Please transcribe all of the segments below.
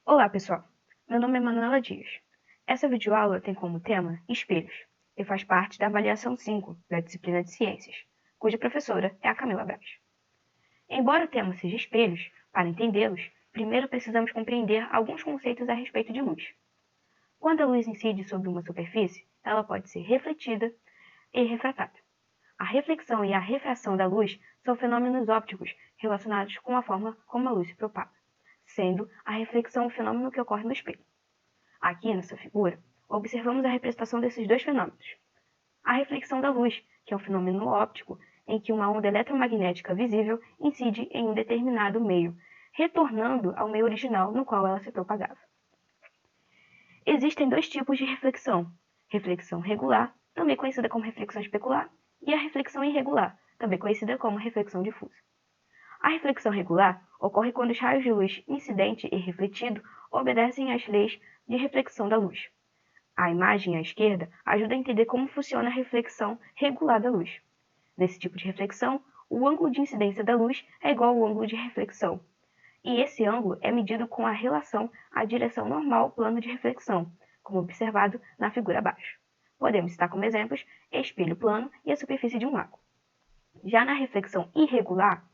Olá, pessoal. Meu nome é Manuela Dias. Essa videoaula tem como tema espelhos e faz parte da avaliação 5 da disciplina de Ciências, cuja professora é a Camila Braz. Embora o tema seja espelhos, para entendê-los, primeiro precisamos compreender alguns conceitos a respeito de luz. Quando a luz incide sobre uma superfície, ela pode ser refletida e refratada. A reflexão e a refração da luz são fenômenos ópticos relacionados com a forma como a luz se propaga, sendo a reflexão um fenômeno que ocorre no espelho. Aqui, nessa figura, observamos a representação desses dois fenômenos. A reflexão da luz, que é um fenômeno óptico em que uma onda eletromagnética visível incide em um determinado meio, retornando ao meio original no qual ela se propagava. Existem dois tipos de reflexão: reflexão regular, também conhecida como reflexão especular, e a reflexão irregular, também conhecida como reflexão difusa. A reflexão regular ocorre quando os raios de luz incidente e refletido obedecem às leis de reflexão da luz. A imagem à esquerda ajuda a entender como funciona a reflexão regular da luz. Nesse tipo de reflexão, o ângulo de incidência da luz é igual ao ângulo de reflexão, e esse ângulo é medido com a relação à direção normal plano de reflexão, como observado na figura abaixo. Podemos citar como exemplos espelho plano e a superfície de um lago. Já na reflexão irregular,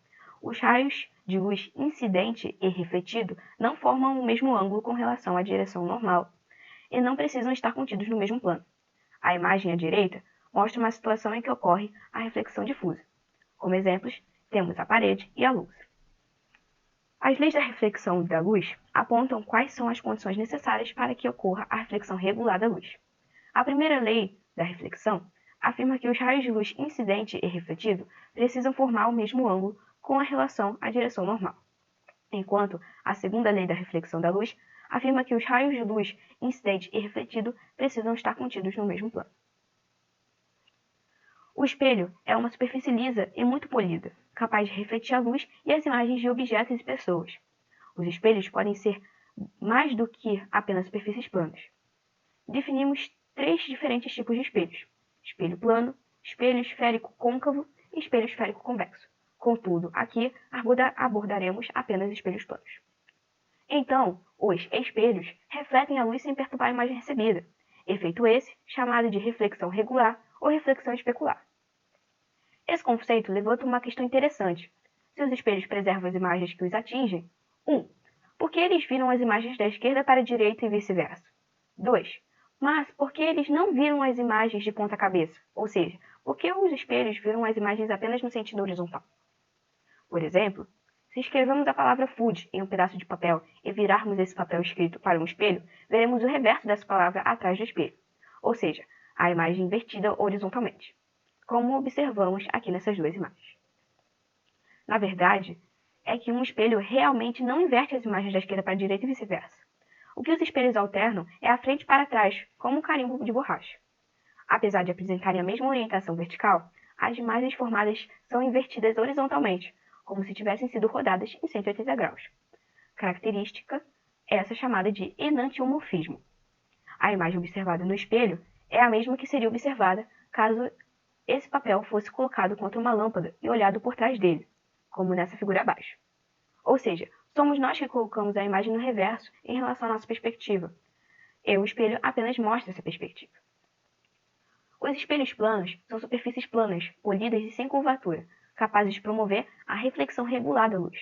os raios de luz incidente e refletido não formam o mesmo ângulo com relação à direção normal e não precisam estar contidos no mesmo plano. A imagem à direita mostra uma situação em que ocorre a reflexão difusa. Como exemplos, temos a parede e a louça. As leis da reflexão da luz apontam quais são as condições necessárias para que ocorra a reflexão regular da luz. A primeira lei da reflexão afirma que os raios de luz incidente e refletido precisam formar o mesmo ângulo com a relação à direção normal, enquanto a segunda lei da reflexão da luz afirma que os raios de luz incidente e refletido precisam estar contidos no mesmo plano. O espelho é uma superfície lisa e muito polida, capaz de refletir a luz e as imagens de objetos e pessoas. Os espelhos podem ser mais do que apenas superfícies planas. Definimos três diferentes tipos de espelhos: espelho plano, espelho esférico côncavo e espelho esférico convexo. Contudo, aqui abordaremos apenas espelhos planos. Então, os espelhos refletem a luz sem perturbar a imagem recebida, efeito esse chamado de reflexão regular ou reflexão especular. Esse conceito levanta uma questão interessante. Se os espelhos preservam as imagens que os atingem, 1. Por que eles viram as imagens da esquerda para a direita e vice-versa? 2. Mas por que eles não viram as imagens de ponta cabeça? Ou seja, por que os espelhos viram as imagens apenas no sentido horizontal? Por exemplo, se escrevermos a palavra food em um pedaço de papel e virarmos esse papel escrito para um espelho, veremos o reverso dessa palavra atrás do espelho, ou seja, a imagem invertida horizontalmente, como observamos aqui nessas duas imagens. Na verdade, é que um espelho realmente não inverte as imagens da esquerda para a direita e vice-versa. O que os espelhos alternam é a frente para trás, como um carimbo de borracha. Apesar de apresentarem a mesma orientação vertical, as imagens formadas são invertidas horizontalmente, como se tivessem sido rodadas em 180 graus. Característica essa chamada de enantiomorfismo. A imagem observada no espelho é a mesma que seria observada caso esse papel fosse colocado contra uma lâmpada e olhado por trás dele, como nessa figura abaixo. Ou seja, somos nós que colocamos a imagem no reverso em relação à nossa perspectiva, e o espelho apenas mostra essa perspectiva. Os espelhos planos são superfícies planas, polidas e sem curvatura, capazes de promover a reflexão regular da luz.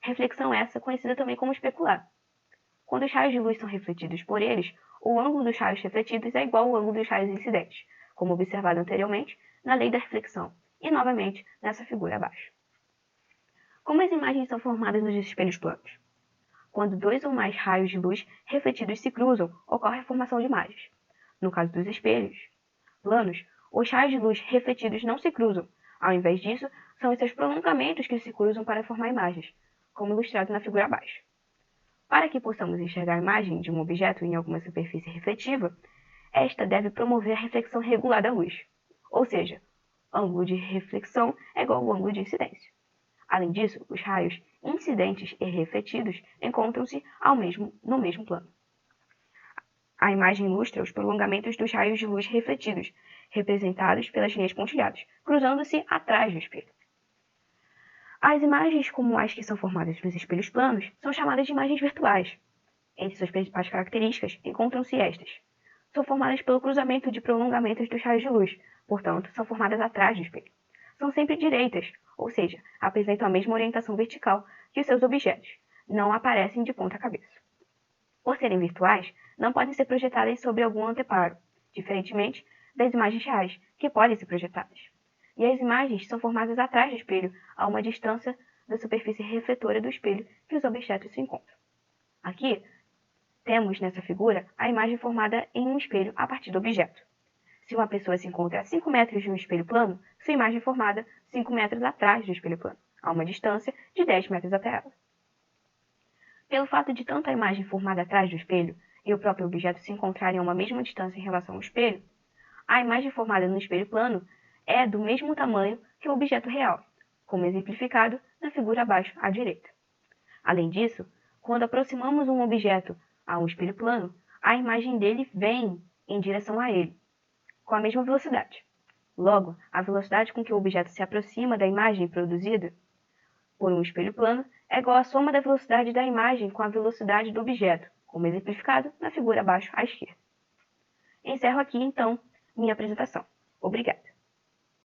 Reflexão essa conhecida também como especular. Quando os raios de luz são refletidos por eles, o ângulo dos raios refletidos é igual ao ângulo dos raios incidentes, como observado anteriormente na lei da reflexão, e novamente nessa figura abaixo. Como as imagens são formadas nos espelhos planos? Quando dois ou mais raios de luz refletidos se cruzam, ocorre a formação de imagens. No caso dos espelhos planos, os raios de luz refletidos não se cruzam. Ao invés disso, são esses prolongamentos que se cruzam para formar imagens, como ilustrado na figura abaixo. Para que possamos enxergar a imagem de um objeto em alguma superfície refletiva, esta deve promover a reflexão regular da luz, ou seja, ângulo de reflexão é igual ao ângulo de incidência. Além disso, os raios incidentes e refletidos encontram-se no mesmo plano. A imagem ilustra os prolongamentos dos raios de luz refletidos, representados pelas linhas pontilhadas, cruzando-se atrás do espelho. As imagens como as que são formadas nos espelhos planos são chamadas de imagens virtuais. Entre suas principais características encontram-se estas. São formadas pelo cruzamento de prolongamentos dos raios de luz, portanto, são formadas atrás do espelho. São sempre direitas, ou seja, apresentam a mesma orientação vertical que os seus objetos, não aparecem de ponta cabeça. Por serem virtuais, não podem ser projetadas sobre algum anteparo, diferentemente das imagens reais, que podem ser projetadas. E as imagens são formadas atrás do espelho, a uma distância da superfície refletora do espelho que os objetos se encontram. Aqui, temos nessa figura a imagem formada em um espelho a partir do objeto. Se uma pessoa se encontra a 5 metros de um espelho plano, sua imagem é formada 5 metros atrás do espelho plano, a uma distância de 10 metros até ela. Pelo fato de tanto a imagem formada atrás do espelho e o próprio objeto se encontrarem a uma mesma distância em relação ao espelho, a imagem formada no espelho plano é do mesmo tamanho que o objeto real, como exemplificado na figura abaixo à direita. Além disso, quando aproximamos um objeto a um espelho plano, a imagem dele vem em direção a ele, com a mesma velocidade. Logo, a velocidade com que o objeto se aproxima da imagem produzida por um espelho plano é igual à soma da velocidade da imagem com a velocidade do objeto, como exemplificado na figura abaixo à esquerda. Encerro aqui, então, minha apresentação. Obrigada.